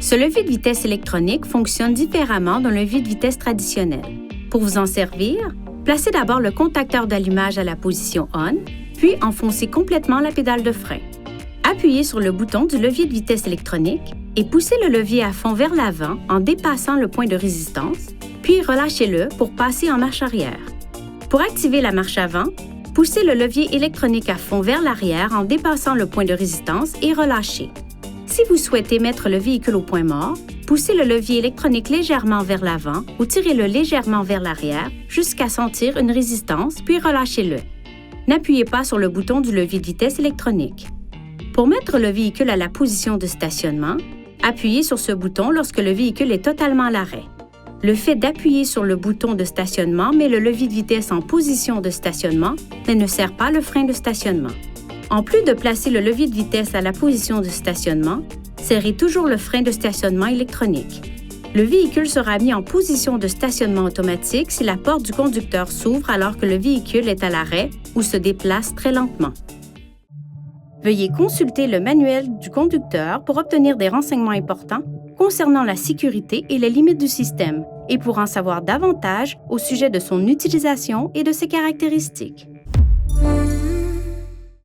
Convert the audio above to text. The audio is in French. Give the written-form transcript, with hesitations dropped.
Ce levier de vitesse électronique fonctionne différemment d'un levier de vitesse traditionnel. Pour vous en servir, placez d'abord le contacteur d'allumage à la position ON, puis enfoncez complètement la pédale de frein. Appuyez sur le bouton du levier de vitesse électronique et poussez le levier à fond vers l'avant en dépassant le point de résistance, puis relâchez-le pour passer en marche arrière. Pour activer la marche avant, poussez le levier électronique à fond vers l'arrière en dépassant le point de résistance et relâchez. Si vous souhaitez mettre le véhicule au point mort, poussez le levier électronique légèrement vers l'avant ou tirez-le légèrement vers l'arrière jusqu'à sentir une résistance, puis relâchez-le. N'appuyez pas sur le bouton du levier de vitesse électronique. Pour mettre le véhicule à la position de stationnement, appuyez sur ce bouton lorsque le véhicule est totalement à l'arrêt. Le fait d'appuyer sur le bouton de stationnement met le levier de vitesse en position de stationnement, mais ne sert pas le frein de stationnement. En plus de placer le levier de vitesse à la position de stationnement, serrez toujours le frein de stationnement électronique. Le véhicule sera mis en position de stationnement automatique si la porte du conducteur s'ouvre alors que le véhicule est à l'arrêt ou se déplace très lentement. Veuillez consulter le manuel du conducteur pour obtenir des renseignements importants concernant la sécurité et les limites du système et pour en savoir davantage au sujet de son utilisation et de ses caractéristiques.